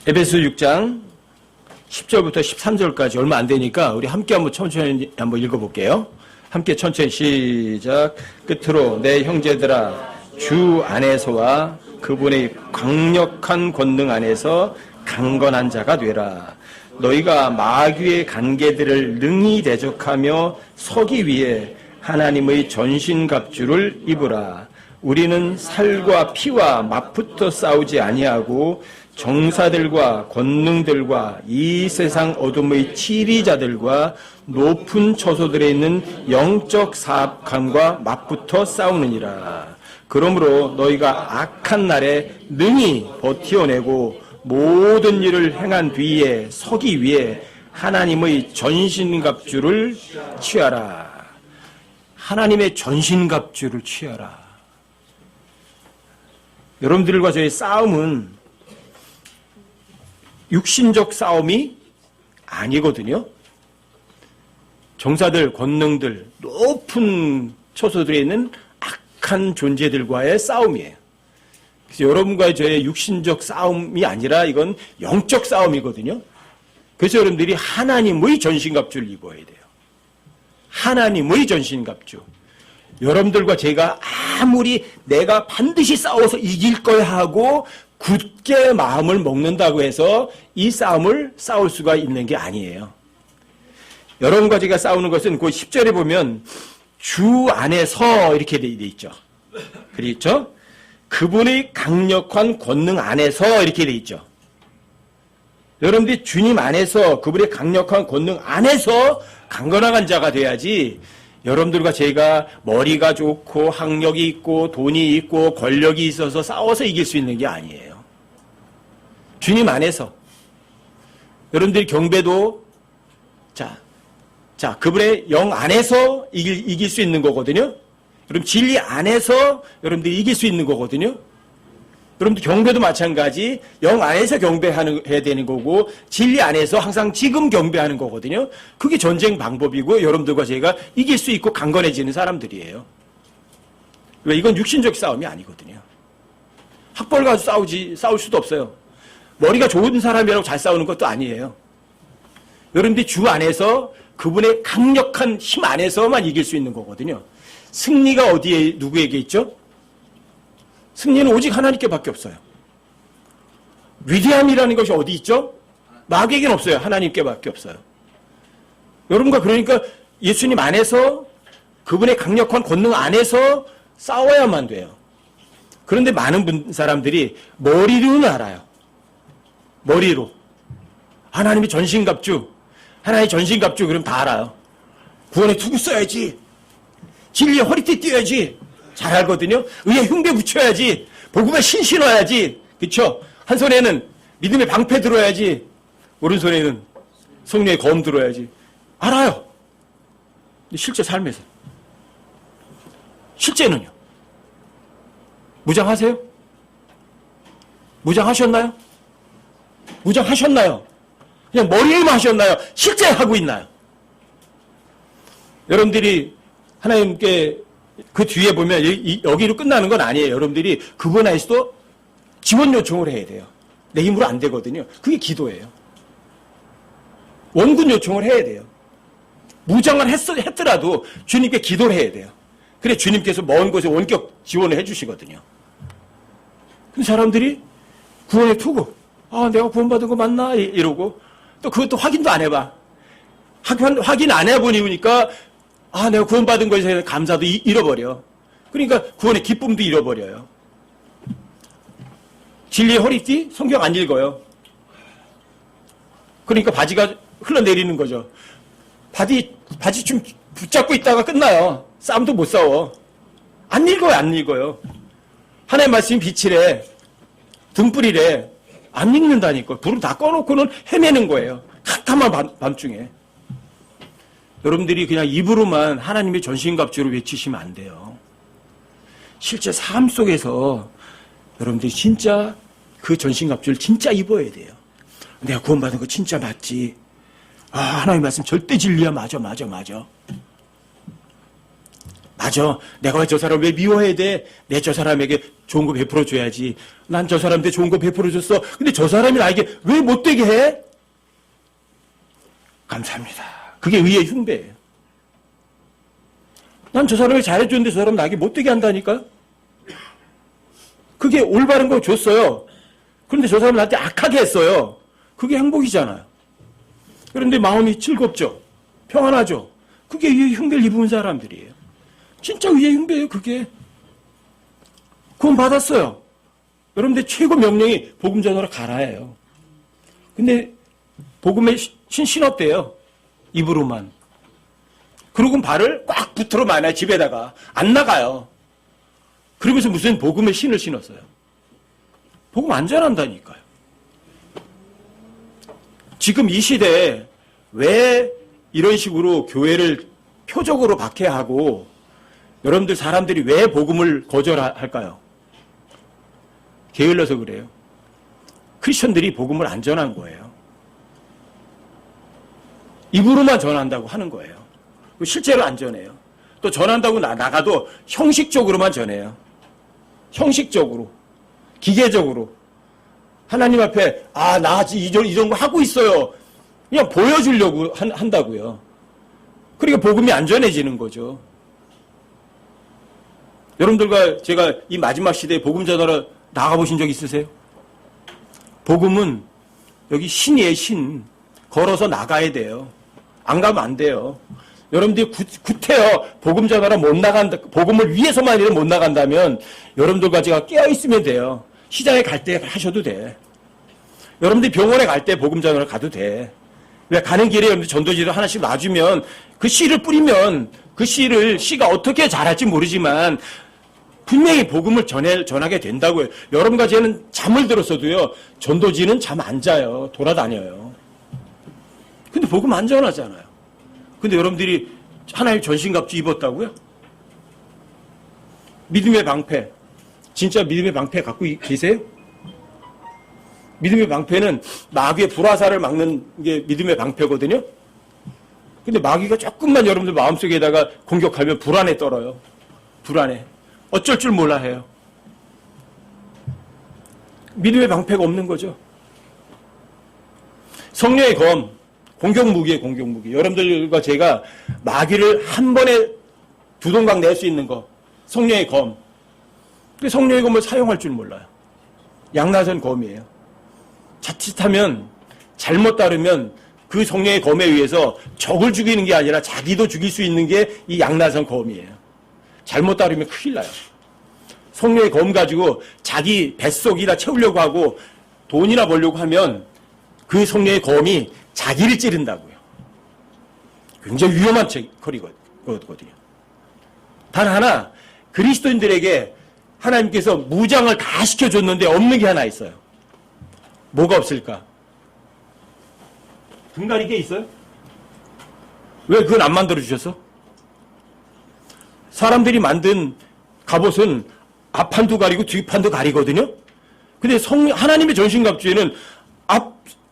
에베소 6장 10절부터 13절까지 얼마 안 되니까 우리 함께 한번 천천히 한번 읽어볼게요. 함께 천천히 시작. 끝으로 내 형제들아 주 안에서와 그분의 강력한 권능 안에서 강건한 자가 되라. 너희가 마귀의 관계들을 능히 대적하며 서기 위해 하나님의 전신갑주를 입으라. 우리는 살과 피와 맞붙어 싸우지 아니하고 정사들과 권능들과 이 세상 어둠의 치리자들과 높은 처소들에 있는 영적 사악함과 맞붙어 싸우느니라. 그러므로 너희가 악한 날에 능히 버티어내고 모든 일을 행한 뒤에 서기 위해 하나님의 전신갑주를 취하라. 하나님의 전신갑주를 취하라. 여러분들과 저의 싸움은 육신적 싸움이 아니거든요. 정사들, 권능들, 높은 처소들에 있는 악한 존재들과의 싸움이에요. 그래서 여러분과 저의 육신적 싸움이 아니라 이건 영적 싸움이거든요. 그래서 여러분들이 하나님의 전신갑주를 입어야 돼요. 하나님의 전신갑주. 여러분들과 제가 아무리 내가 반드시 싸워서 이길 거야 하고 굳게 마음을 먹는다고 해서 이 싸움을 싸울 수가 있는 게 아니에요. 여러분과 제가 싸우는 것은 그 10절에 보면 주 안에서 이렇게 돼 있죠. 그렇죠? 그분의 강력한 권능 안에서 이렇게 돼 있죠. 여러분들이 주님 안에서 그분의 강력한 권능 안에서 강건한 자가 돼야지 여러분들과 제가 머리가 좋고 학력이 있고 돈이 있고 권력이 있어서 싸워서 이길 수 있는 게 아니에요. 주님 안에서. 여러분들이 경배도 자 그분의 영 안에서 이길 수 있는 거거든요. 여러분 진리 안에서 여러분들이 이길 수 있는 거거든요. 여러분들 경배도 마찬가지 영 안에서 해야 되는 거고 진리 안에서 항상 지금 경배하는 거거든요. 그게 전쟁 방법이고 여러분들과 제가 이길 수 있고 강건해지는 사람들이에요. 왜? 이건 육신적 싸움이 아니거든요. 학벌 가지고 싸울 수도 없어요. 머리가 좋은 사람이라고 잘 싸우는 것도 아니에요. 여러분들이 주 안에서 그분의 강력한 힘 안에서만 이길 수 있는 거거든요. 승리가 어디에 누구에게 있죠? 승리는 오직 하나님께밖에 없어요. 위대함이라는 것이 어디 있죠? 마귀에게는 없어요. 하나님께밖에 없어요. 여러분과 그러니까 예수님 안에서 그분의 강력한 권능 안에서 싸워야만 돼요. 그런데 많은 사람들이 머리로는 알아요. 머리로. 하나님이 전신갑주. 하나님의 전신갑주 그럼 다 알아요. 구원에 투구 써야지. 진리에 허리띠 띄어야지. 잘 알거든요. 의에 흉배 붙여야지. 복음에 신 신어야지. 그렇죠? 한 손에는 믿음의 방패 들어야지. 오른손에는 성령의 검 들어야지. 알아요. 근데 실제 삶에서. 실제는요. 무장하세요? 무장하셨나요? 무장하셨나요? 그냥 머리에만 하셨나요? 실제 하고 있나요? 여러분들이 하나님께 그 뒤에 보면 여기로 끝나는 건 아니에요. 여러분들이 그분 안에서도 지원 요청을 해야 돼요. 내 힘으로 안 되거든요. 그게 기도예요. 원군 요청을 해야 돼요. 무장을 했더라도 주님께 기도를 해야 돼요. 그래 주님께서 먼 곳에 원격 지원을 해주시거든요. 그 사람들이 구원의 투구. 내가 구원받은 거 맞나? 이러고 또 그것도 확인도 안 해봐. 확인 안 해보니까 내가 구원받은 것에 대한 감사도 잃어버려. 그러니까 구원의 기쁨도 잃어버려요. 진리의 허리띠? 성경 안 읽어요. 그러니까 바지가 흘러내리는 거죠. 바지 좀 붙잡고 있다가 끝나요. 싸움도 못 싸워. 안 읽어요. 하나님의 말씀이 빛이래. 등불이래. 안 읽는다니까. 불을 다 꺼놓고는 헤매는 거예요. 캄캄한 밤중에. 여러분들이 그냥 입으로만 하나님의 전신갑주를 외치시면 안 돼요. 실제 삶 속에서 여러분들이 진짜 그 전신갑주를 진짜 입어야 돼요. 내가 구원받은 거 진짜 맞지. 하나님 말씀 절대 진리야. 맞아. 맞아. 내가 왜 저 사람을 왜 미워해야 돼? 내 저 사람에게 좋은 거 베풀어 줘야지. 난 저 사람한테 좋은 거 베풀어 줬어. 근데 저 사람이 나에게 왜 못되게 해? 감사합니다. 그게 의의 흉배예요. 난 저 사람을 잘해줬는데 저 사람 나에게 못되게 한다니까요? 그게 올바른 거 줬어요. 그런데 저 사람은 나한테 악하게 했어요. 그게 행복이잖아요. 그런데 마음이 즐겁죠. 평안하죠. 그게 의의 흉배를 입은 사람들이에요. 진짜 의의 흉배예요, 그게. 구원 받았어요. 여러분들 최고 명령이 복음 전하러 가라예요. 근데 복음에 신었대요. 입으로만. 그러고 발을 꽉 붙들어 마나요, 집에다가. 안 나가요. 그러면서 무슨 복음의 신을 신었어요. 복음 안 전한다니까요. 지금 이 시대에 왜 이런 식으로 교회를 표적으로 박해하고 여러분들 사람들이 왜 복음을 거절할까요? 게을러서 그래요. 크리스천들이 복음을 안 전한 거예요. 입으로만 전한다고 하는 거예요. 실제로 안 전해요. 또 전한다고 나가도 형식적으로만 전해요. 형식적으로. 기계적으로. 하나님 앞에 나 이런 거 하고 있어요. 그냥 보여주려고 한다고요. 그러니까 복음이 안 전해지는 거죠. 여러분들과 제가 이 마지막 시대에 복음 전하러 나가보신 적 있으세요? 복음은 여기 신이에요, 신. 걸어서 나가야 돼요. 안 가면 안 돼요. 여러분들이 구태여 복음 전하러 못 나간다, 복음을 위해서만 못 나간다면 여러분들과 제가 깨어있으면 돼요. 시장에 갈 때 하셔도 돼. 여러분들이 병원에 갈 때 복음 전하러 가도 돼. 왜 가는 길에 여러분들 전도지를 하나씩 놔주면 그 씨를 뿌리면 그 씨가 어떻게 자랄지 모르지만 분명히 복음을 전하게 된다고요. 여러분과 저는 잠을 들었어도요. 전도지는 잠 안 자요. 돌아다녀요. 근데 복음 안 전하잖아요. 근데 여러분들이 하나님 전신갑주 입었다고요? 믿음의 방패. 진짜 믿음의 방패 갖고 계세요? 믿음의 방패는 마귀의 불화살을 막는 게 믿음의 방패거든요? 근데 마귀가 조금만 여러분들 마음속에다가 공격하면 불안에 떨어요. 불안해. 어쩔 줄 몰라 해요. 믿음의 방패가 없는 거죠. 성령의 검, 공격무기예요, 공격무기. 여러분들과 제가 마귀를 한 번에 두 동강 낼 수 있는 거. 성령의 검. 그 성령의 검을 사용할 줄 몰라요. 양나선 검이에요. 자칫하면, 잘못 따르면 그 성령의 검에 의해서 적을 죽이는 게 아니라 자기도 죽일 수 있는 게 이 양나선 검이에요. 잘못 따르면 큰일 나요. 성령의 검 가지고 자기 뱃속이나 채우려고 하고 돈이나 벌려고 하면 그 성령의 검이 자기를 찌른다고요. 굉장히 위험한 거거든요. 단 하나, 그리스도인들에게 하나님께서 무장을 다 시켜줬는데 없는 게 하나 있어요. 뭐가 없을까? 등가리개 있어요? 왜 그건 안 만들어주셨어? 사람들이 만든 갑옷은 앞판도 가리고 뒷판도 가리거든요? 근데 하나님의 전신갑주에는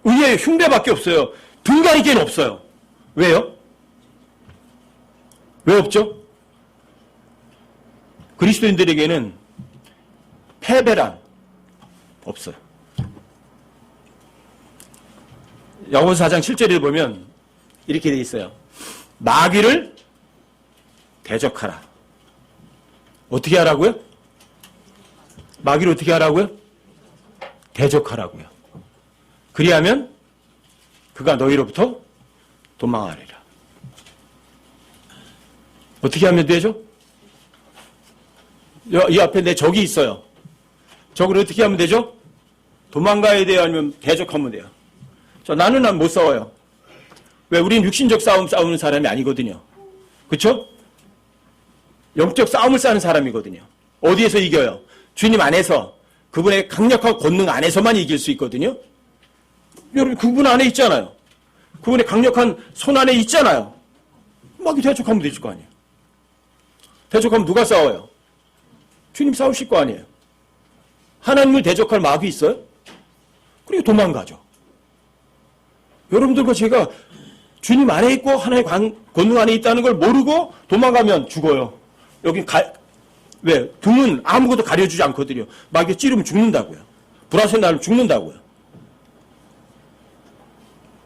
위에 흉배밖에 없어요. 등가리개는 없어요. 왜요? 왜 없죠? 그리스도인들에게는 패배란 없어요. 야고보서 4장 7절에 보면 이렇게 되어 있어요. 마귀를 대적하라. 어떻게 하라고요? 마귀를 어떻게 하라고요? 대적하라고요. 그리하면 그가 너희로부터 도망하리라. 어떻게 하면 되죠? 이 앞에 내 적이 있어요. 적을 어떻게 하면 되죠? 도망가야 돼요? 아니면 대적하면 돼요? 나는 못 싸워요. 왜? 우린 육신적 싸우는 사람이 아니거든요. 그렇죠? 영적 싸움을 싸는 사람이거든요. 어디에서 이겨요? 주님 안에서, 그분의 강력한 권능 안에서만 이길 수 있거든요. 여러분, 그분 안에 있잖아요. 그분의 강력한 손 안에 있잖아요. 막 대적하면 되실 거 아니에요. 대적하면 누가 싸워요? 주님 싸우실 거 아니에요. 하나님을 대적할 마귀 있어요? 그리고 도망가죠. 여러분들과 제가 주님 안에 있고 하나의 권능 안에 있다는 걸 모르고 도망가면 죽어요. 여기 왜? 등은 아무것도 가려주지 않거든요. 마귀가 찌르면 죽는다고요. 불화살 나면 죽는다고요.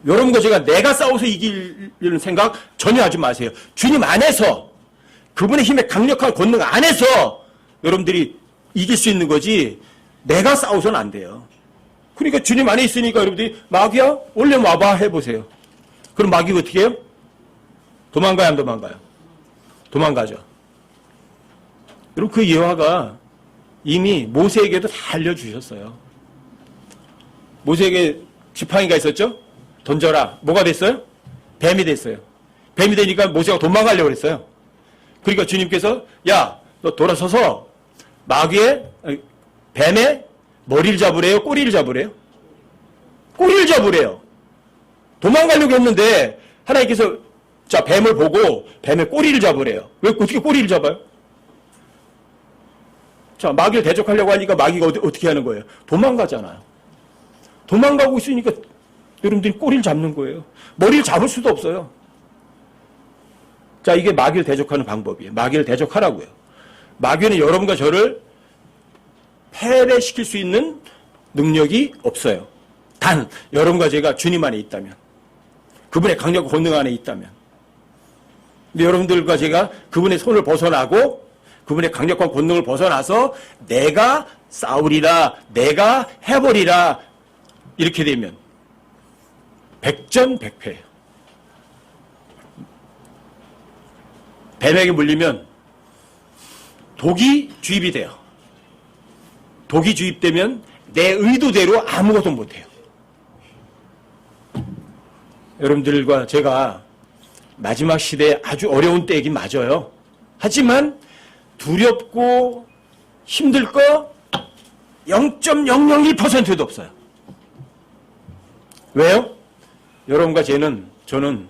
여러분과 제가 내가 싸워서 이기려는 생각 전혀 하지 마세요. 주님 안에서, 그분의 힘의 강력한 권능 안에서 여러분들이 이길 수 있는 거지, 내가 싸워서는 안 돼요. 그러니까 주님 안에 있으니까 여러분들이 마귀야? 얼른 와봐 해보세요. 그럼 마귀가 어떻게 해요? 도망가요, 안 도망가요? 도망가죠. 여러분, 그 예화가 이미 모세에게도 다 알려주셨어요. 모세에게 지팡이가 있었죠? 던져라. 뭐가 됐어요? 뱀이 됐어요. 뱀이 되니까 모세가 도망가려고 했어요. 그러니까 주님께서 야, 너 돌아서서 뱀의 머리를 잡으래요? 꼬리를 잡으래요? 꼬리를 잡으래요. 도망가려고 했는데 하나님께서 자, 뱀을 보고 뱀의 꼬리를 잡으래요. 왜 어떻게 꼬리를 잡아요? 자, 마귀를 대적하려고 하니까 마귀가 어떻게 하는 거예요? 도망가잖아요. 도망가고 있으니까 여러분들이 꼬리를 잡는 거예요. 머리를 잡을 수도 없어요. 자, 이게 마귀를 대적하는 방법이에요. 마귀를 대적하라고요. 마귀는 여러분과 저를 패배시킬 수 있는 능력이 없어요. 단 여러분과 제가 주님 안에 있다면, 그분의 강력한 권능 안에 있다면. 근데 여러분들과 제가 그분의 손을 벗어나고 그분의 강력한 권능을 벗어나서 내가 싸우리라, 내가 해버리라 이렇게 되면 백전백패예요. 뱀에게 물리면 독이 주입이 돼요. 독이 주입되면 내 의도대로 아무것도 못해요. 여러분들과 제가 마지막 시대에 아주 어려운 때이긴 맞아요. 하지만 두렵고 힘들 거 0.001%도 없어요. 왜요? 여러분과 저는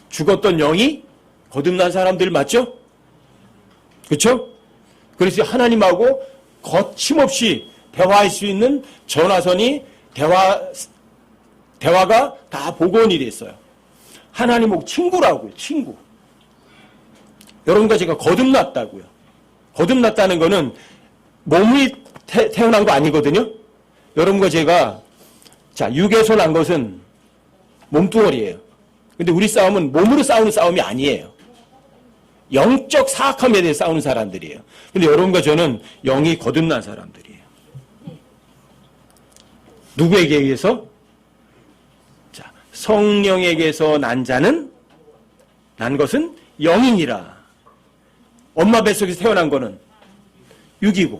죽었던 영이 거듭난 사람들 맞죠? 그렇죠? 그래서 하나님하고 거침없이 대화할 수 있는 전화선이 대화가 다 복원이 됐어요. 하나님하고 친구라고요. 친구. 여러분과 제가 거듭났다고요. 거듭났다는 거는 몸이 태어난 거 아니거든요. 여러분과 제가 육에서 난 것은 몸뚱어리예요. 근데 우리 싸움은 몸으로 싸우는 싸움이 아니에요. 영적 사악함에 대해 싸우는 사람들이에요. 근데 여러분과 저는 영이 거듭난 사람들이에요. 누구에게 의해서? 자, 성령에게서 난 것은 영이니라. 엄마 뱃속에서 태어난 거는 육이고,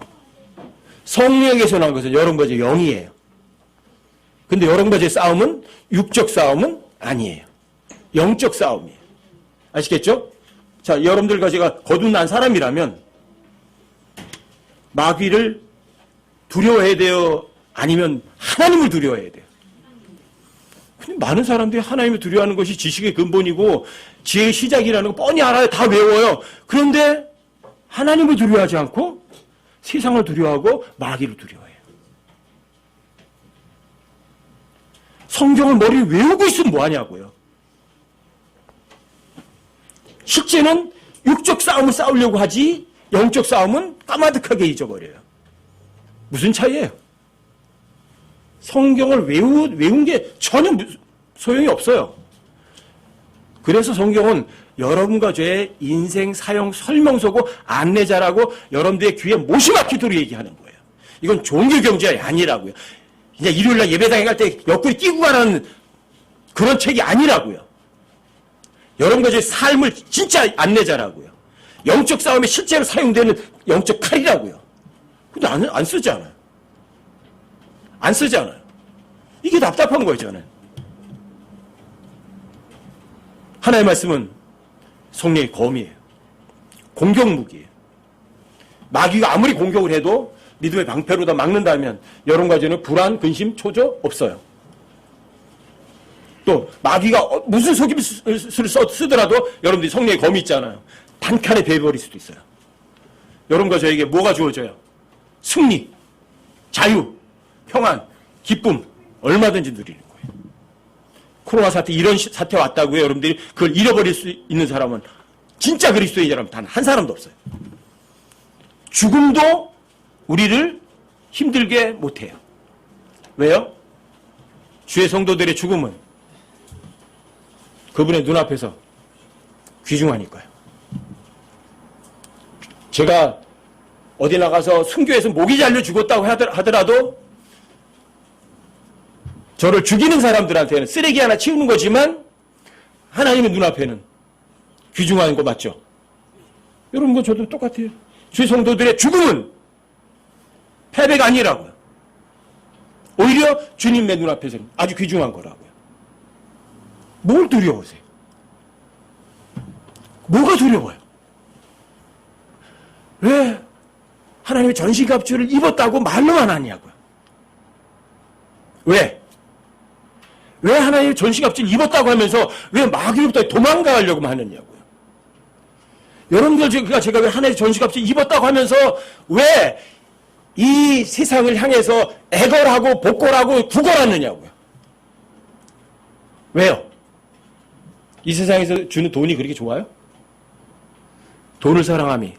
성령에게서 난 것은 여러분과 제 영이에요. 근데 여러분과 제 싸움은 육적 싸움은 아니에요. 영적 싸움이에요. 아시겠죠? 자, 여러분들과 제가 거듭난 사람이라면 마귀를 두려워해야 돼요? 아니면 하나님을 두려워해야 돼요? 근데 많은 사람들이 하나님을 두려워하는 것이 지식의 근본이고 지혜의 시작이라는 거 뻔히 알아요. 다 외워요. 그런데 하나님을 두려워하지 않고 세상을 두려워하고 마귀를 두려워해요. 성경을 머리에 외우고 있으면 뭐하냐고요. 실제는 육적 싸움을 싸우려고 하지 영적 싸움은 까마득하게 잊어버려요. 무슨 차이예요? 성경을 외운 게 전혀 소용이 없어요. 그래서 성경은 여러분과 저의 인생 사용 설명서고 안내자라고 여러분들의 귀에 못이 막히도록 얘기하는 거예요. 이건 종교 경제가 아니라고요. 이제 일요일날 예배당에 갈 때 옆구리 끼고 가라는 그런 책이 아니라고요. 여러분과 저의 삶을 진짜 안내자라고요. 영적 싸움에 실제로 사용되는 영적 칼이라고요. 근데 안 쓰잖아요. 안 쓰잖아요. 이게 답답한 거예요, 저는. 하나님의 말씀은 성령의 검이에요. 공격무기예요. 마귀가 아무리 공격을 해도 믿음의 방패로 다 막는다면 여러분과 저는 불안, 근심, 초조 없어요. 또 마귀가 무슨 속임수를 쓰더라도 여러분들이 성령의 검이 있잖아요. 단칸에 베어버릴 수도 있어요. 여러분과 저에게 뭐가 주어져요? 승리, 자유, 평안, 기쁨 얼마든지 누리는 거예요. 코로나 사태 이런 사태 왔다고요. 여러분들이 그걸 잃어버릴 수 있는 사람은 진짜 그리스도인이라면 단 한 사람도 없어요. 죽음도 우리를 힘들게 못해요. 왜요? 주의 성도들의 죽음은 그분의 눈앞에서 귀중하니까요. 제가 어디 나가서 순교해서 목이 잘려 죽었다고 하더라도 저를 죽이는 사람들한테는 쓰레기 하나 치우는 거지만 하나님의 눈앞에는 귀중한 거 맞죠? 여러분, 저도 똑같아요. 주의 성도들의 죽음은 패배가 아니라고요. 오히려 주님의 눈앞에서는 아주 귀중한 거라고요. 뭘 두려우세요? 뭐가 두려워요? 왜 하나님의 전신갑주를 입었다고 말로만 하냐고요? 왜? 왜 하나님의 전신갑주를 입었다고 하면서 왜 마귀로부터 도망가려고 하느냐고요? 여러분들, 제가 왜 하나님의 전신갑주를 입었다고 하면서 왜 이 세상을 향해서 애걸하고 복걸하고 구걸하느냐고요? 왜요? 이 세상에서 주는 돈이 그렇게 좋아요? 돈을 사랑함이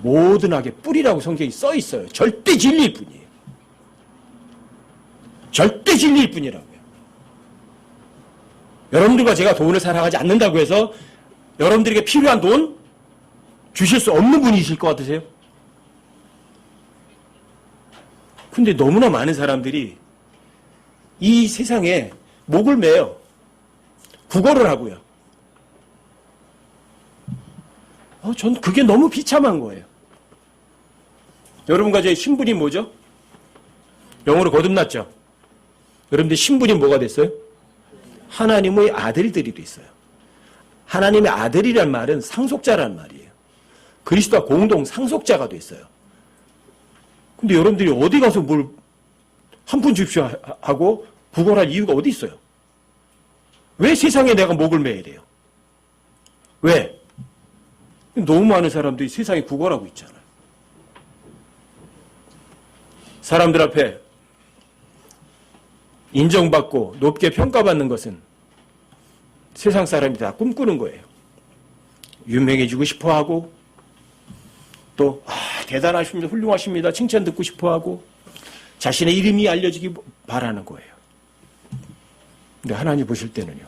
모든 악의 뿌리라고 성경이 써 있어요. 절대 진리일 뿐이에요. 절대 진리일 뿐이라고요. 여러분들과 제가 돈을 사랑하지 않는다고 해서 여러분들에게 필요한 돈 주실 수 없는 분이실 것 같으세요? 근데 너무나 많은 사람들이 이 세상에 목을 매요. 구걸을 하고요. 전 그게 너무 비참한 거예요. 여러분과 제 신분이 뭐죠? 영어로 거듭났죠? 여러분들 신분이 뭐가 됐어요? 하나님의 아들들이 됐어요. 하나님의 아들이란 말은 상속자란 말이에요. 그리스도와 공동 상속자가 됐어요. 근데 여러분들이 어디 가서 뭘 한 푼 줍시오 하고 구걸할 이유가 어디 있어요? 왜 세상에 내가 목을 매야 돼요? 왜? 너무 많은 사람들이 세상에 구걸하고 있잖아요. 사람들 앞에 인정받고 높게 평가받는 것은 세상 사람이 다 꿈꾸는 거예요. 유명해지고 싶어하고 또 대단하십니다, 훌륭하십니다, 칭찬 듣고 싶어하고 자신의 이름이 알려지기 바라는 거예요. 근데 하나님 보실 때는요,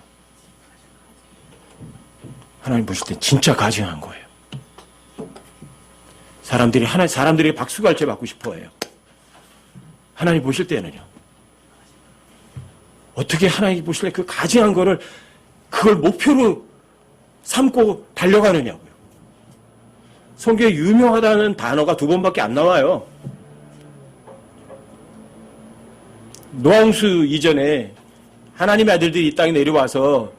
하나님 보실 때 진짜 가증한 거예요. 사람들이 박수갈채 받고 싶어해요. 하나님 보실 때는요, 어떻게 하나님 보실 때 그 가증한 거를 그걸 목표로 삼고 달려가느냐고요. 성경에 유명하다는 단어가 2번밖에 안 나와요. 노아홍수 이전에 하나님의 아들들이 이 땅에 내려와서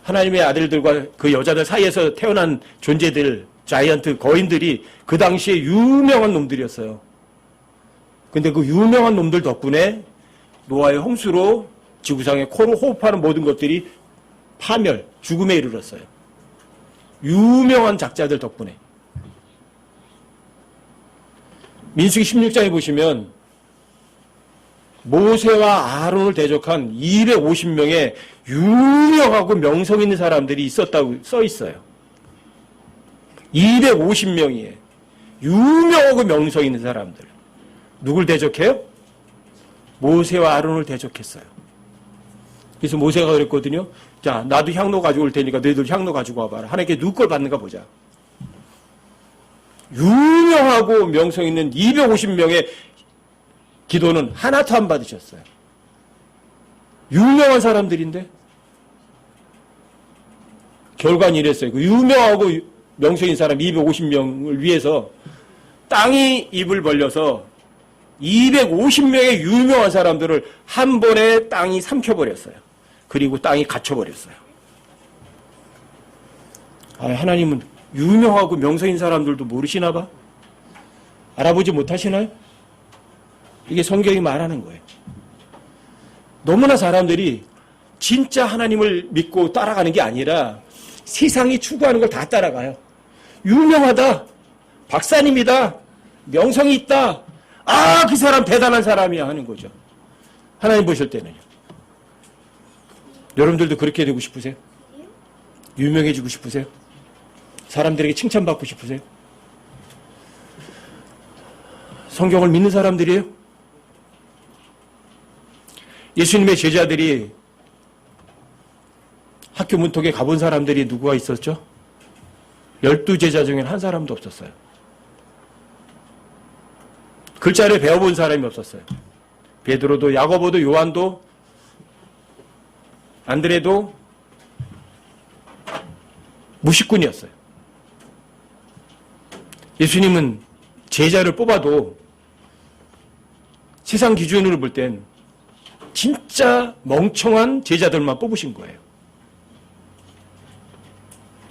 하나님의 아들들과 그 여자들 사이에서 태어난 존재들, 자이언트, 거인들이 그 당시에 유명한 놈들이었어요. 근데 그 유명한 놈들 덕분에 노아의 홍수로 지구상에 코로 호흡하는 모든 것들이 파멸, 죽음에 이르렀어요. 유명한 작자들 덕분에. 민수기 16장에 보시면 모세와 아론을 대적한 250명의 유명하고 명성 있는 사람들이 있었다고 써 있어요. 250명이에요. 유명하고 명성 있는 사람들. 누굴 대적해요? 모세와 아론을 대적했어요. 그래서 모세가 그랬거든요. 자, 나도 향로 가지고 올 테니까 너희들 향로 가지고 와봐라. 하나님께 누구 걸 받는가 보자. 유명하고 명성 있는 250명의 기도는 하나도 안 받으셨어요. 유명한 사람들인데 결과는 이랬어요. 그 유명하고 명성 있는 사람 250명을 위해서 땅이 입을 벌려서 250명의 유명한 사람들을 한 번에 땅이 삼켜버렸어요. 그리고 땅이 갇혀버렸어요. 하나님은 유명하고 명성 있는 사람들도 모르시나 봐? 알아보지 못하시나요? 이게 성경이 말하는 거예요. 너무나 사람들이 진짜 하나님을 믿고 따라가는 게 아니라 세상이 추구하는 걸 다 따라가요. 유명하다, 박사님이다, 명성이 있다, 그 사람 대단한 사람이야 하는 거죠. 하나님 보실 때는요. 여러분들도 그렇게 되고 싶으세요? 유명해지고 싶으세요? 사람들에게 칭찬받고 싶으세요? 성경을 믿는 사람들이에요? 예수님의 제자들이 학교 문턱에 가본 사람들이 누구가 있었죠? 12제자 중엔 한 사람도 없었어요. 글자를 배워본 사람이 없었어요. 베드로도 야고보도 요한도 안드레도 무식꾼이었어요. 예수님은 제자를 뽑아도 세상 기준으로 볼 땐 진짜 멍청한 제자들만 뽑으신 거예요.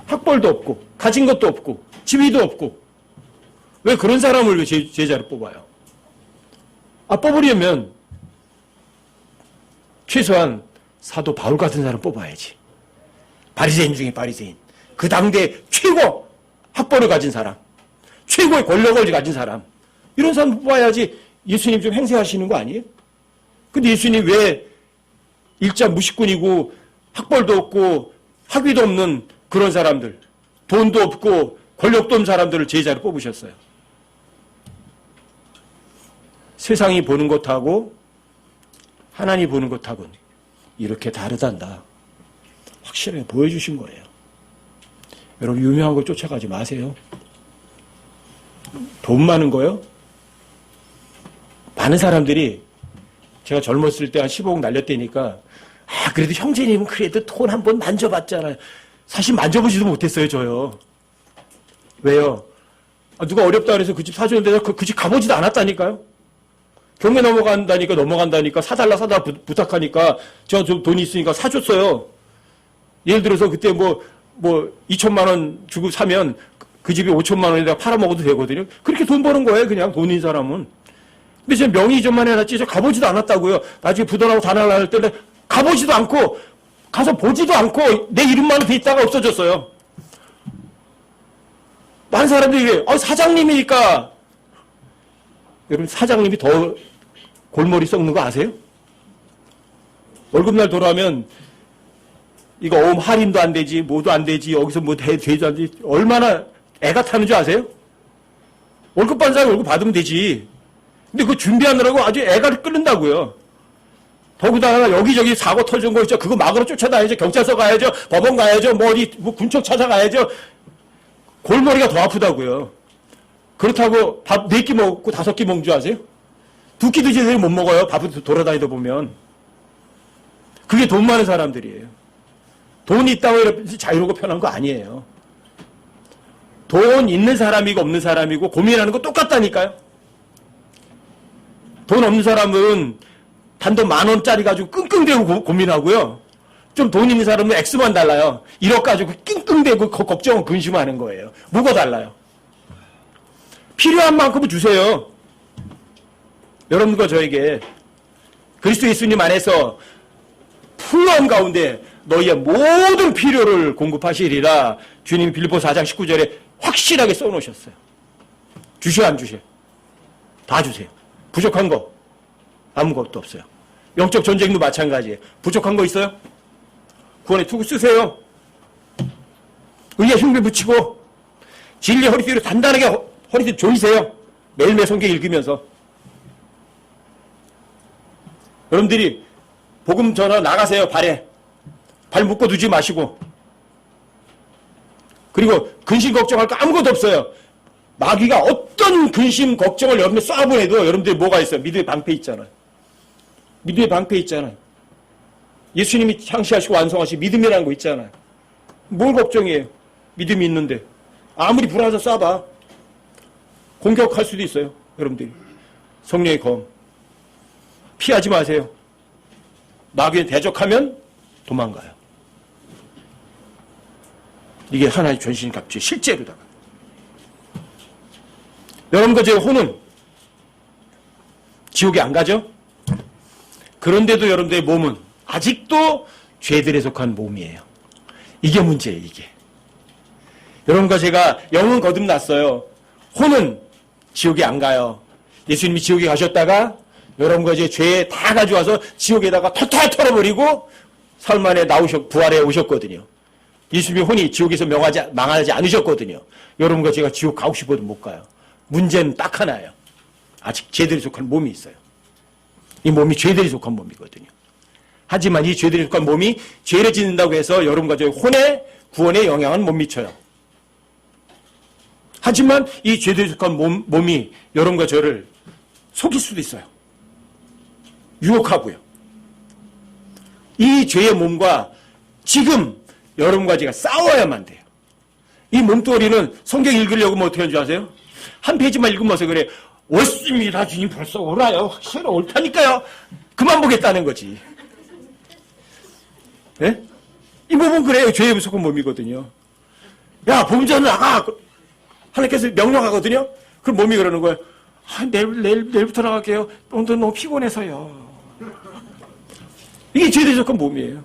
학벌도 없고 가진 것도 없고 지위도 없고 왜 그런 사람을 왜 제자를 뽑아요? 뽑으려면 최소한 사도 바울 같은 사람 뽑아야지. 바리새인 중에 바리새인. 그 당대 최고 학벌을 가진 사람. 최고의 권력을 가진 사람. 이런 사람 뽑아야지 예수님 좀 행세하시는 거 아니에요? 근데 예수님 왜 일자 무식꾼이고 학벌도 없고 학위도 없는 그런 사람들, 돈도 없고 권력도 없는 사람들을 제자로 뽑으셨어요? 세상이 보는 것하고 하나님이 보는 것하고는 이렇게 다르단다. 확실하게 보여주신 거예요. 여러분 유명한 거 쫓아가지 마세요. 돈 많은 거요? 많은 사람들이 제가 젊었을 때 한 15억 날렸다니까 그래도 형제님은 그래도 돈 한 번 만져봤잖아요. 사실 만져보지도 못했어요, 저요. 왜요? 누가 어렵다 그래서 그 집 사주는데 그 집 가보지도 않았다니까요. 경매 넘어간다니까 사달라 부탁하니까 제가 좀 돈이 있으니까 사줬어요. 예를 들어서 그때 뭐 2천만 원 주고 사면 그 집이 5천만 원에다가 팔아먹어도 되거든요. 그렇게 돈 버는 거예요, 그냥 돈 있는 사람은. 근데 제가 명의 이전만 해놨지 저 가보지도 않았다고요. 나중에 부도나고 다 날라갈 때 가보지도 않고 가서 보지도 않고 내 이름만 돼 있다가 없어졌어요. 많은 사람들이 왜 사장님이니까. 여러분 사장님이 더 골머리 썩는 거 아세요? 월급날 돌아오면 이거 할인도 안 되지 뭐도 안 되지 여기서 뭐 되지도 안 되지 얼마나 애가 타는 줄 아세요? 월급 받는 사람이 월급 받으면 되지. 근데 그거 준비하느라고 아주 애가 끓는다고요. 더구나 여기저기 사고 터진 거 있죠. 그거 막으로 쫓아다니죠. 경찰서 가야죠. 법원 가야죠. 뭐 군청 찾아가야죠. 골머리가 더 아프다고요. 그렇다고 밥 4끼 먹고 5끼 먹는 줄 아세요? 2끼도 제대로 못 먹어요. 밥을 돌아다니다 보면. 그게 돈 많은 사람들이에요. 돈이 있다고 이렇게 자유롭고 편한 거 아니에요. 돈 있는 사람이고 없는 사람이고 고민하는 거 똑같다니까요. 돈 없는 사람은 단돈 10,000원짜리 가지고 끙끙대고 고민하고요. 좀 돈 있는 사람은 X만 달라요. 1억 가지고 끙끙대고 걱정, 근심하는 거예요. 뭐가 달라요? 필요한 만큼은 주세요. 여러분과 저에게 그리스도 예수님 안에서 풍요한 가운데 너희의 모든 필요를 공급하시리라 주님이 빌립보서 4장 19절에 확실하게 써놓으셨어요. 주셔 안 주셔? 다 주세요. 부족한 거 아무것도 없어요. 영적 전쟁도 마찬가지예요. 부족한 거 있어요? 구원의 투구 쓰세요. 의의 흉배 붙이고 진리의 허리띠로 단단하게 허리띠 조이세요. 매일매일 성경 읽으면서. 여러분들이 복음 전화 나가세요. 발 묶어 두지 마시고. 그리고 근심 걱정할 거 아무것도 없어요. 마귀가 어떤 근심 걱정을 여러분들 쏴보내도 여러분들이 뭐가 있어요? 믿음의 방패 있잖아요. 믿음의 방패 있잖아요. 예수님이 창시하시고 완성하신 믿음이라는 거 있잖아요. 뭘 걱정해요? 믿음이 있는데. 아무리 불안해서 쏴봐. 공격할 수도 있어요. 여러분들이. 성령의 검. 피하지 마세요. 마귀에 대적하면 도망가요. 이게 하나의 전신갑주의 실제로다가. 여러분과 제 혼은 지옥에 안 가죠? 그런데도 여러분들의 몸은 아직도 죄들에 속한 몸이에요. 이게 문제예요, 이게. 여러분과 제가 영은 거듭났어요. 혼은 지옥에 안 가요. 예수님이 지옥에 가셨다가 여러분과 제 죄 다 가져와서 지옥에다가 털털 털어버리고 사흘 만에 부활해 오셨거든요. 예수님의 혼이 지옥에서 망하지 않으셨거든요. 여러분과 제가 지옥 가고 싶어도 못 가요. 문제는 딱 하나예요. 아직 죄들에 속한 몸이 있어요. 이 몸이 죄들에 속한 몸이거든요. 하지만 이 죄들에 속한 몸이 죄를 짓는다고 해서 여러분과 저의 혼의 구원에 영향은 못 미쳐요. 하지만 이 죄들에 속한 몸이 여러분과 저를 속일 수도 있어요. 유혹하고요. 이 죄의 몸과 지금 여러분과 제가 싸워야만 돼요. 이 몸뚱어리는 성경 읽으려고 뭐 어떻게 하는 줄 아세요? 한 페이지만 읽으면서 그래. 옳습니다. 주님 벌써 옳아요. 확실히 옳다니까요. 그만 보겠다는 거지. 네? 이 몸은 그래요. 죄에 속한 몸이거든요. 야, 복음 전에 나가. 하나님께서 명령하거든요. 그럼 몸이 그러는 거예요. 아, 내일부터 나갈게요. 오늘 너무 피곤해서요. 이게 죄에 속한 몸이에요.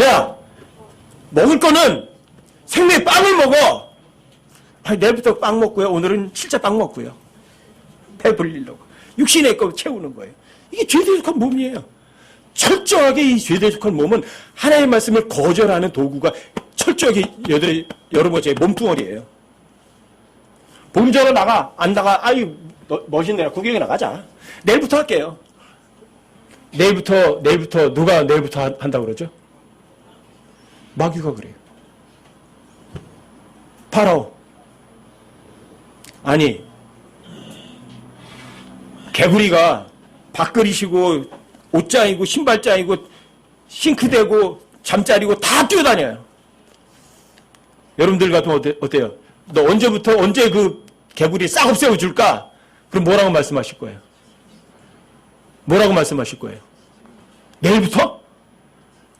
야, 먹을 거는 생명의 빵을 먹어. 아, 내일부터 빵 먹고요. 오늘은 진짜 빵 먹고요. 배 불리려고. 육신의 거 채우는 거예요. 이게 죄에 속한 몸이에요. 철저하게 이 죄에 속한 몸은 하나님의 말씀을 거절하는 도구가 철저하게 여러분 제 몸뚱어리예요. 복음 전에 나가. 안 나가. 아유, 멋있네. 구경에 나가자. 내일부터 할게요. 내일부터 누가 내일부터 한다고 그러죠? 마귀가 그래요. 파라오. 아니, 개구리가 밥그릇이고 옷장이고 신발장이고 싱크대고 잠자리고 다 뛰어다녀요. 여러분들 같으면 어때요? 너 언제 그 개구리 싹 없애줄까? 그럼 뭐라고 말씀하실 거예요? 뭐라고 말씀하실 거예요? 내일부터?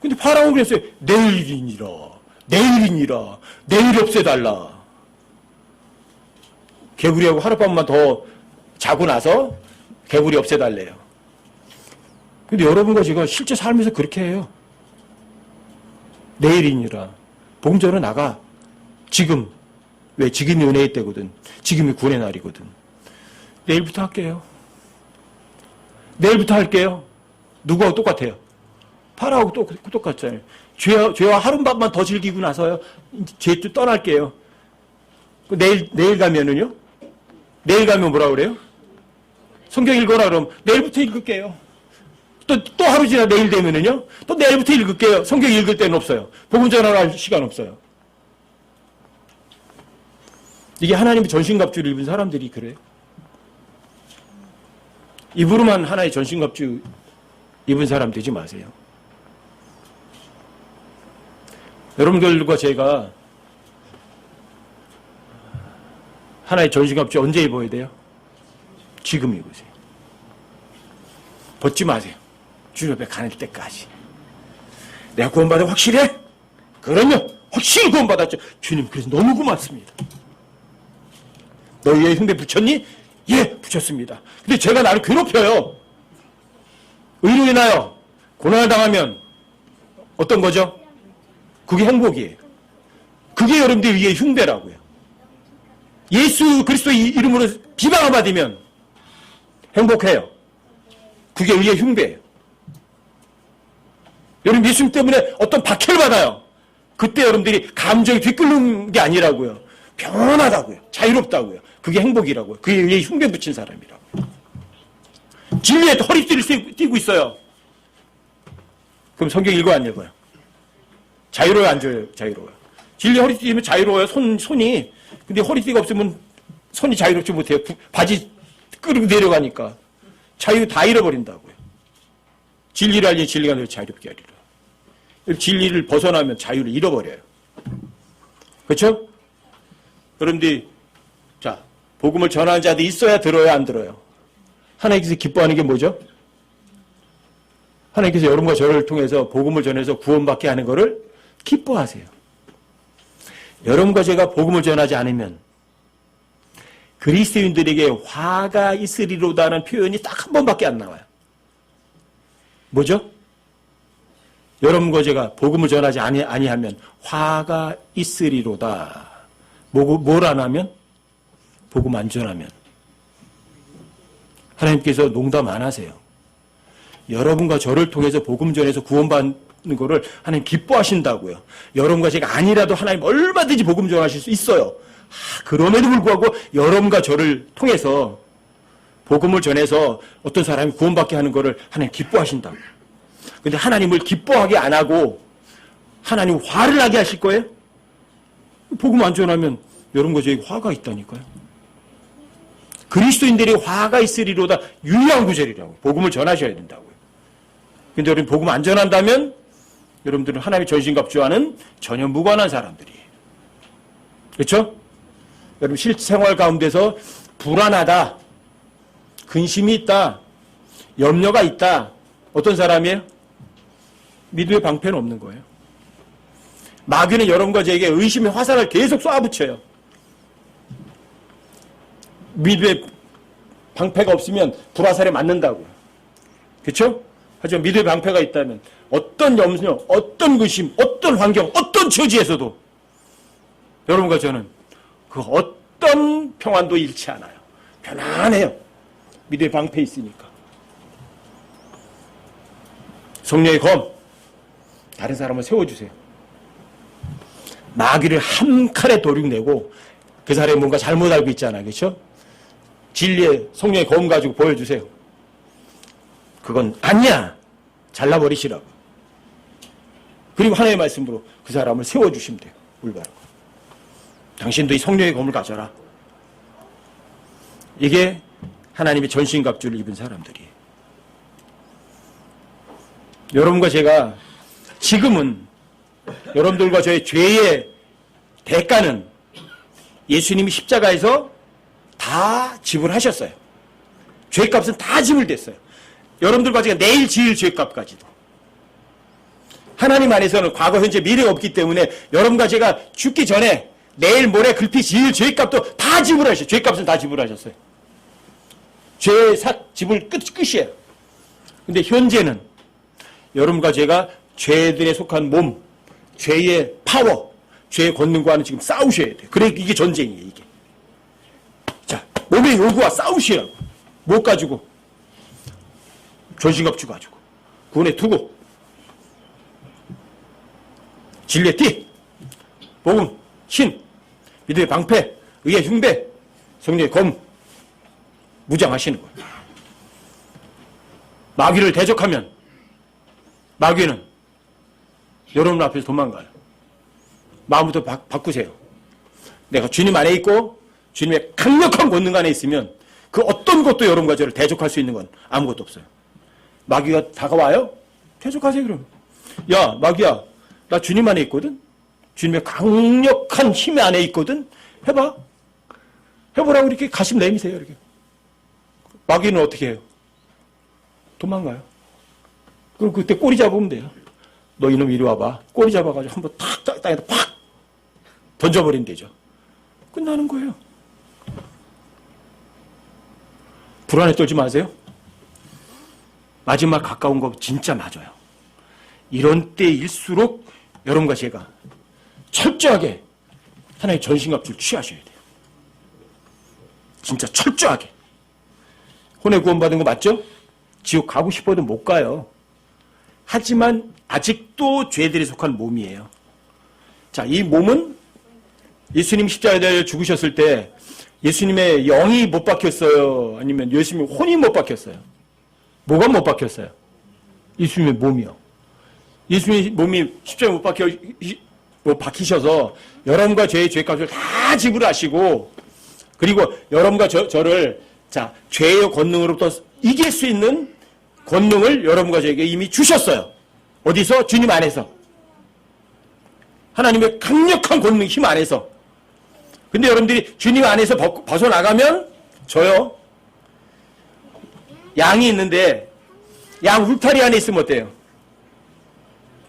근데 파라오는 그랬어요. 내일이니라. 내일 없애달라. 개구리하고 하룻밤만 더 자고 나서 개구리 없애달래요. 근데 여러분과 제가 실제 삶에서 그렇게 해요. 내일이니라. 복음전으로 나가. 지금. 왜? 지금이 은혜의 때거든. 지금이 구원의 날이거든. 내일부터 할게요. 내일부터 할게요. 누구하고 똑같아요? 파라오하고 똑같잖아요. 죄와 하룻밤만 더 즐기고 나서요. 죄 떠날게요. 내일 가면은요? 내일 가면 뭐라 그래요? 성경 읽어라 그러면 내일부터 읽을게요. 또 하루 지나 내일 되면은요? 또 내일부터 읽을게요. 성경 읽을 때는 없어요. 복음 전할 시간 없어요. 이게 하나님의 전신갑주를 입은 사람들이 그래요. 입으로만 하나의 전신갑주 입은 사람 되지 마세요. 여러분들과 제가 하나의 전신갑주 언제 입어야 돼요? 지금 입으세요. 벗지 마세요. 주님 앞에 가는 때까지. 내가 구원받아 확실해? 그럼요. 확실히 구원받았죠. 주님 그래서 너무 고맙습니다. 너희의 흉배 붙였니? 예, 붙였습니다. 근데 제가 나를 괴롭혀요. 의로 인하여 고난을 당하면 어떤 거죠? 그게 행복이에요. 그게 여러분들 위에 흉배라고요. 예수 그리스도의 이름으로 비방을 받으면 행복해요. 그게 의의 흉배예요. 여러분 예수님 때문에 어떤 박해를 받아요. 그때 여러분들이 감정이 뒤끓는 게 아니라고요. 평안하다고요. 자유롭다고요. 그게 행복이라고요. 그게 의의 흉배 붙인 사람이라고요. 진리에 허리띠를 띄고 있어요. 그럼 성경 읽어요, 안 읽어요? 자유로워요, 안 자유로워요? 진리 허리띠 띄면 자유로워요, 손이. 근데 허리띠가 없으면 손이 자유롭지 못해요. 바지 끌고 내려가니까. 자유 다 잃어버린다고요. 진리를 알니 진리가 너를 자유롭게 하리라. 진리를 벗어나면 자유를 잃어버려요. 그렇죠? 여러분들이 자 복음을 전하는 자들이 있어야 들어요, 안 들어요? 하나님께서 기뻐하는 게 뭐죠? 하나님께서 여러분과 저를 통해서 복음을 전해서 구원받게 하는 것을 기뻐하세요. 여러분과 제가 복음을 전하지 않으면 그리스도인들에게 화가 있으리로다는 표현이 딱 한 번밖에 안 나와요. 뭐죠? 여러분과 제가 복음을 전하지 아니하면 화가 있으리로다. 뭘 안 하면? 복음 안 전하면. 하나님께서 농담 안 하세요. 여러분과 저를 통해서 복음 전해서 구원받는 것을 하나님 기뻐하신다고요. 여러분과 제가 아니라도 하나님 얼마든지 복음 전하실 수 있어요. 그럼에도 불구하고 여러분과 저를 통해서 복음을 전해서 어떤 사람이 구원받게 하는 것을 하나님 기뻐하신다. 근데 하나님을 기뻐하게 안 하고 하나님 화를 나게 하실 거예요? 복음 안 전하면 여러분과 저에게 화가 있다니까요. 그리스도인들이 화가 있으리로다 유일한 구절이라고. 복음을 전하셔야 된다고요. 근데 여러분 복음 안 전한다면 여러분들은 하나님의 전신갑주와는 전혀 무관한 사람들이에요. 그렇죠? 여러분 실생활 가운데서 불안하다, 근심이 있다, 염려가 있다. 어떤 사람이에요? 믿음의 방패는 없는 거예요. 마귀는 여러분과 저에게 의심의 화살을 계속 쏴붙여요. 믿음의 방패가 없으면 불화살에 맞는다고요. 그렇죠? 하지만 믿음의 방패가 있다면 어떤 염려, 어떤 근심, 어떤 환경, 어떤 처지에서도 여러분과 저는 그 어떤 평안도 잃지 않아요. 편안해요. 믿음의 방패 있으니까. 성령의 검, 다른 사람을 세워주세요. 마귀를 한 칼에 도륙내고 그 사람이 뭔가 잘못 알고 있잖아요. 그렇죠? 진리의 성령의 검 가지고 보여주세요. 그건 아니야. 잘라버리시라고. 그리고 하나님의 말씀으로 그 사람을 세워주시면 돼요. 올바르고. 당신도 이 성령의 검을 가져라. 이게 하나님의 전신갑주를 입은 사람들이에요. 여러분과 제가 지금은 여러분들과 저의 죄의 대가는 예수님이 십자가에서 다 지불하셨어요. 죄값은 다 지불됐어요. 여러분들과 제가 내일 지을 죄값까지도. 하나님 안에서는 과거, 현재, 미래가 없기 때문에 여러분과 제가 죽기 전에 내일 모레 글피 지을 죄값도 다 지불하셨어요. 죄값은 다 지불하셨어요. 죄 지불 끝이에요. 근데 현재는 여러분과 제가 죄들에 속한 몸, 죄의 파워, 죄의 권능과는 지금 싸우셔야 돼요. 그래, 이게 전쟁이에요, 이게. 자, 몸의 요구와 싸우시라고. 못 가지고. 전신갑주 가지고. 구원의 투구. 진리의 띠. 복음, 신. 믿음의 방패. 의의 흉배. 성령의 검. 무장하시는 거예요. 마귀를 대적하면 마귀는 여러분 앞에서 도망가요. 마음부터 바꾸세요. 내가 주님 안에 있고 주님의 강력한 권능 안에 있으면 그 어떤 것도 여러분과 저를 대적할 수 있는 건 아무것도 없어요. 마귀가 다가와요? 대적하세요 그럼. 야 마귀야, 나 주님 안에 있거든. 주님의 강력한 힘 안에 있거든. 해봐. 해보라고 이렇게 가심 내미세요. 이렇게. 마귀는 어떻게 해요? 도망가요. 그럼 그때 꼬리 잡으면 돼요. 너 이놈 이리 와봐. 꼬리 잡아가지고 한번 탁 땅에다 팍 던져버리면 되죠. 끝나는 거예요. 불안에 떨지 마세요. 마지막 가까운 거 진짜 맞아요. 이런 때일수록 여러분과 제가 철저하게 하나의 전신갑주를 취하셔야 돼요. 진짜 철저하게. 혼의 구원받은 거 맞죠? 지옥 가고 싶어도 못 가요. 하지만 아직도 죄들에 속한 몸이에요. 자, 이 몸은 예수님 십자가에 죽으셨을 때 예수님의 영이 못 박혔어요? 아니면 예수님의 혼이 못 박혔어요? 뭐가 못 박혔어요? 예수님의 몸이요. 예수님의 몸이 십자가에 못 박히셔서 여러분과 저의 죄값을 다 지불하시고 그리고 여러분과 저를 자, 죄의 권능으로부터 이길 수 있는 권능을 여러분과 저에게 이미 주셨어요. 어디서? 주님 안에서. 하나님의 강력한 권능 힘 안에서. 근데 여러분들이 주님 안에서 벗어나가면 저요. 양이 있는데 양 울타리 안에 있으면 어때요?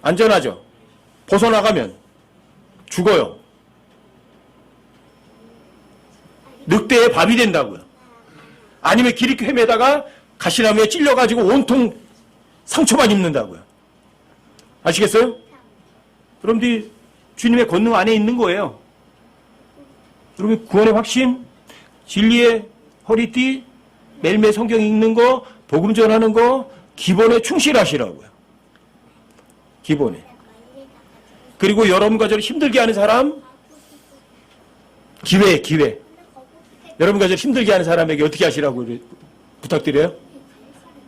안전하죠? 벗어나가면 죽어요. 늑대의 밥이 된다고요. 아니면 길이 헤매다가 가시나무에 찔려가지고 온통 상처만 입는다고요. 아시겠어요? 여러분들이 주님의 권능 안에 있는 거예요. 여러분 구원의 확신, 진리의 허리띠, 매일매일 성경 읽는 거, 복음 전하는 거 기본에 충실하시라고요. 기본에. 그리고 여러분과 저를 힘들게 하는 사람 기회. 여러분과 저 힘들게 하는 사람에게 어떻게 하시라고 부탁드려요?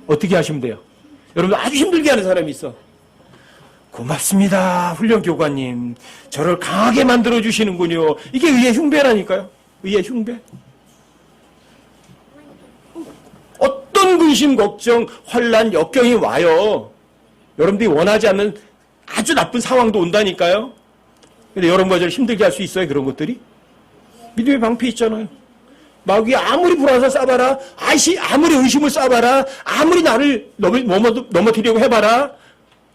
어떻게 하시면 돼요? 여러분 아주 힘들게 하는 사람이 있어. 고맙습니다. 훈련 교관님. 저를 강하게 만들어 주시는군요. 이게 의의 흉배라니까요. 의의 흉배. 어떤 근심, 걱정, 환난, 역경이 와요. 여러분들이 원하지 않는 아주 나쁜 상황도 온다니까요. 근데 여러분과 저를 힘들게 할 수 있어요, 그런 것들이? 믿음의 방패 있잖아요. 마귀 아무리 불안해서 싸봐라, 아무리 의심을 싸봐라, 아무리 나를 넘어뜨리려고 해봐라,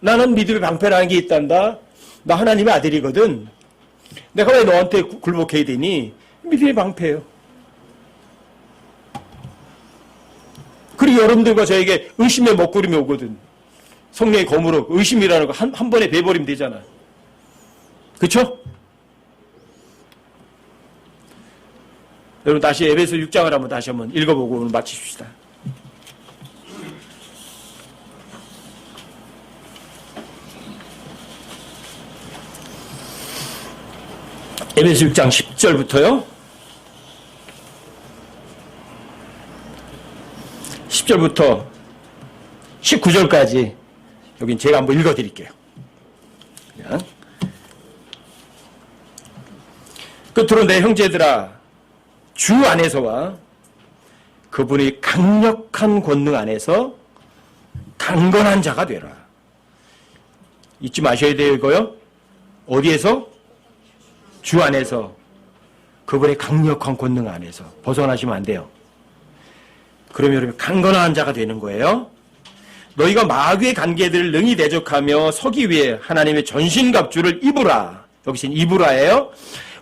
나는 믿음의 방패라는 게 있단다. 나 하나님의 아들이거든. 내가 왜 너한테 굴복해야 되니? 믿음의 방패예요. 그리고 여러분들과 저에게 의심의 먹구름이 오거든. 성령의 검으로 의심이라는 거 한 번에 베버리면 되잖아요. 그쵸? 여러분 다시 에베소 6장을 다시 한번 읽어보고 오늘 마치십시다. 에베소 6장 10절부터요. 10절부터 19절까지 여긴 제가 한번 읽어드릴게요. 그냥. 끝으로 내 형제들아, 주 안에서와 그분의 강력한 권능 안에서 강건한 자가 되라. 잊지 마셔야 돼요, 이거요. 어디에서? 주 안에서, 그분의 강력한 권능 안에서 벗어나시면 안 돼요. 그러면 여러분 강건한 자가 되는 거예요. 너희가 마귀의 관계들을 능히 대적하며 서기 위해 하나님의 전신갑주를 입으라. 여기서는 입으라예요.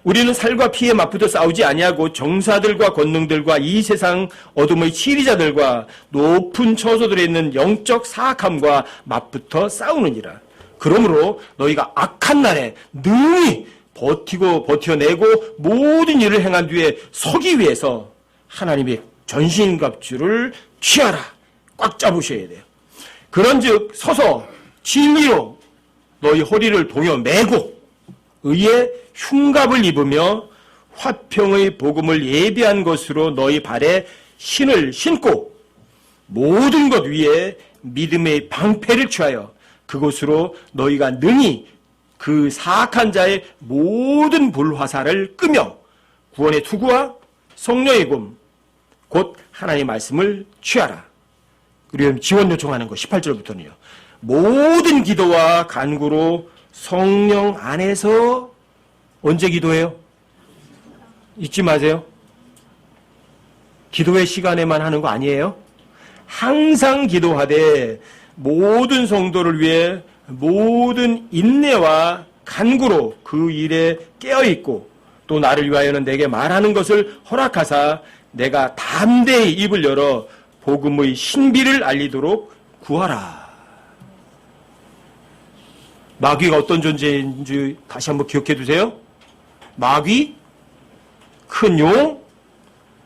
우리는 살과 피에 맞붙어 싸우지 아니하고 정사들과 권능들과 이 세상 어둠의 치리자들과 높은 처소들에 있는 영적 사악함과 맞붙어 싸우느니라. 그러므로 너희가 악한 날에 능히 버텨내고 모든 일을 행한 뒤에 서기 위해서 하나님의 전신갑주를 취하라. 꽉 잡으셔야 돼요. 그런즉 서서 진리로 너희 허리를 동여 매고 의의 흉갑을 입으며 화평의 복음을 예비한 것으로 너희 발에 신을 신고 모든 것 위에 믿음의 방패를 취하여 그것으로 너희가 능히 그 사악한 자의 모든 불화살을 끄며 구원의 투구와 성령의 검 곧 하나님의 말씀을 취하라. 그리고 지원 요청하는 거 18절부터는요. 모든 기도와 간구로 성령 안에서 언제 기도해요? 잊지 마세요. 기도의 시간에만 하는 거 아니에요. 항상 기도하되 모든 성도를 위해 모든 인내와 간구로 그 일에 깨어있고 또 나를 위하여는 내게 말하는 것을 허락하사 내가 담대히 입을 열어 복음의 신비를 알리도록 구하라. 마귀가 어떤 존재인지 다시 한번 기억해 두세요. 마귀, 큰 용,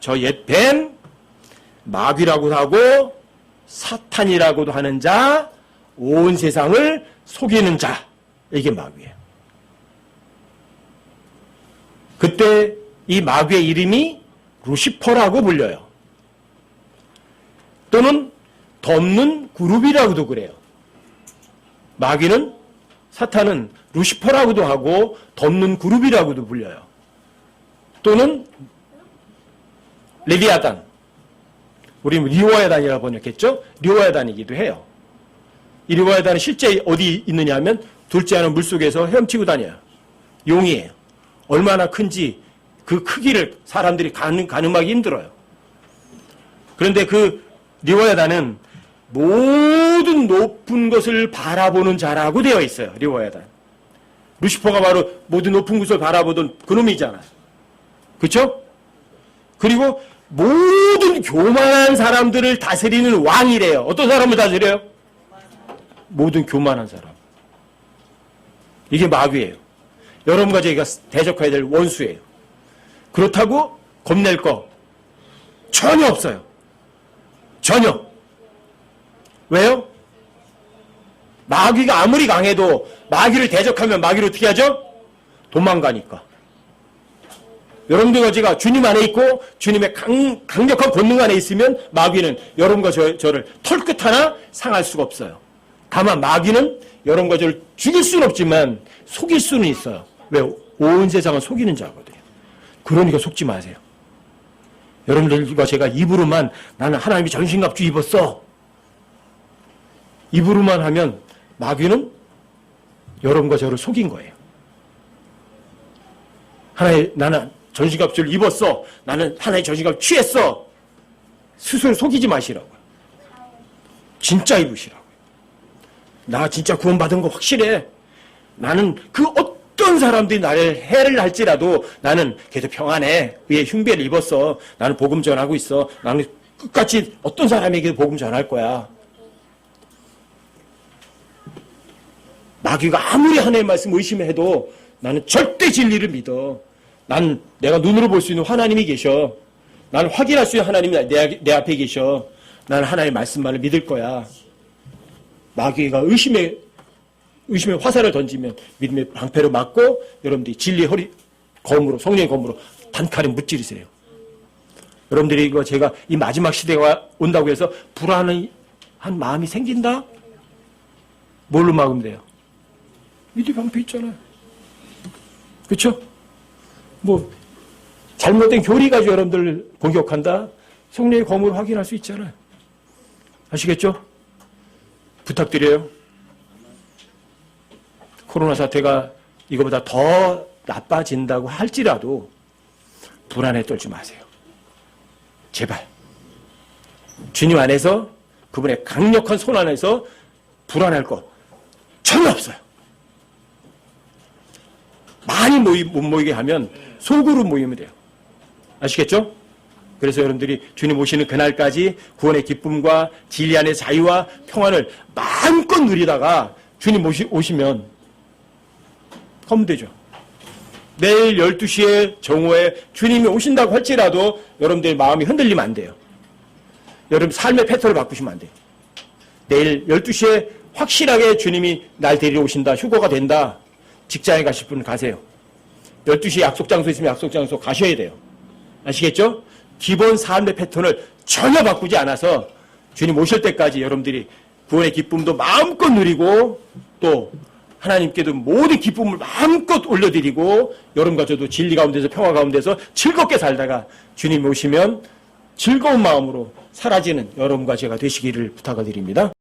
저 옛 뱀, 마귀라고도 하고 사탄이라고도 하는 자, 온 세상을 속이는 자, 이게 마귀예요. 그때 이 마귀의 이름이 루시퍼라고 불려요. 또는 덮는 그룹이라고도 그래요. 마귀는, 사탄은 루시퍼라고도 하고 덮는 그룹이라고도 불려요. 또는 레비아단, 우리는 리워야단이라고 번역했죠. 리워야단이기도 해요. 이 리워야단은 실제 어디 있느냐 하면 둘째 하는 물속에서 헤엄치고 다녀요. 용이에요. 얼마나 큰지 그 크기를 사람들이 가늠하기 힘들어요. 그런데 그 리워야단은 모든 높은 것을 바라보는 자라고 되어 있어요. 리워야단. 루시퍼가 바로 모든 높은 것을 바라보던 그놈이잖아요. 그렇죠? 그리고 모든 교만한 사람들을 다스리는 왕이래요. 어떤 사람을 다스려요? 모든 교만한 사람. 이게 마귀예요. 여러분과 저희가 대적해야 될 원수예요. 그렇다고 겁낼 거 전혀 없어요. 전혀. 왜요? 마귀가 아무리 강해도 마귀를 대적하면 마귀를 어떻게 하죠? 도망가니까. 여러분들과 제가 주님 안에 있고 주님의 강력한 권능 안에 있으면 마귀는 여러분과 저를 털끝 하나 상할 수가 없어요. 다만 마귀는 여러분과 저를 죽일 수는 없지만 속일 수는 있어요. 왜? 온 세상은 속이는 자거든요. 그러니까 속지 마세요. 여러분들과 제가 입으로만 나는 하나님이 전신갑주 입었어. 입으로만 하면 마귀는 여러분과 저를 속인 거예요. 나는 전신갑주를 입었어. 나는 하나의 전신갑주 취했어. 스스로 속이지 마시라고요. 진짜 입으시라고요. 나 진짜 구원받은 거 확실해. 나는 그 어떤 사람들이 나를 해를 할지라도 나는 계속 평안해. 의의 흉배를 입었어. 나는 복음 전하고 있어. 나는 끝까지 어떤 사람에게도 복음 전할 거야. 마귀가 아무리 하나님의 말씀 의심해도 나는 절대 진리를 믿어. 난 내가 눈으로 볼 수 있는 하나님이 계셔. 나는 확인할 수 있는 하나님이 내 앞에 계셔. 나는 하나님의 말씀만을 믿을 거야. 마귀가 의심의 화살을 던지면 믿음의 방패로 맞고 여러분들이 진리의 검으로, 성령의 검으로 단칼에 무찌르세요. 여러분들이 이거 제가 이 마지막 시대가 온다고 해서 불안한 마음이 생긴다? 뭘로 막으면 돼요? 믿음의 방패 있잖아요. 그렇죠? 뭐 잘못된 교리 가지고 여러분들 공격한다? 성령의 검으로 확인할 수 있잖아요. 아시겠죠? 부탁드려요. 코로나 사태가 이거보다 더 나빠진다고 할지라도 불안에 떨지 마세요. 제발. 주님 안에서 그분의 강력한 손 안에서 불안할 거 전혀 없어요. 많이 못 모이게 하면 속으로 모이면 돼요. 아시겠죠? 그래서 여러분들이 주님 오시는 그날까지 구원의 기쁨과 진리 안의 자유와 평안을 마음껏 누리다가 주님 오시면 하면 되죠. 내일 12시에 정오에 주님이 오신다고 할지라도 여러분들의 마음이 흔들리면 안 돼요. 여러분 삶의 패턴을 바꾸시면 안 돼요. 내일 12시에 확실하게 주님이 날 데리러 오신다, 휴거가 된다, 직장에 가실 분은 가세요. 12시에 약속 장소 있으면 약속 장소 가셔야 돼요. 아시겠죠? 기본 삶의 패턴을 전혀 바꾸지 않아서 주님 오실 때까지 여러분들이 구원의 기쁨도 마음껏 누리고 또 하나님께도 모든 기쁨을 마음껏 올려드리고 여러분과 저도 진리 가운데서 평화 가운데서 즐겁게 살다가 주님 오시면 즐거운 마음으로 사라지는 여러분과 제가 되시기를 부탁드립니다.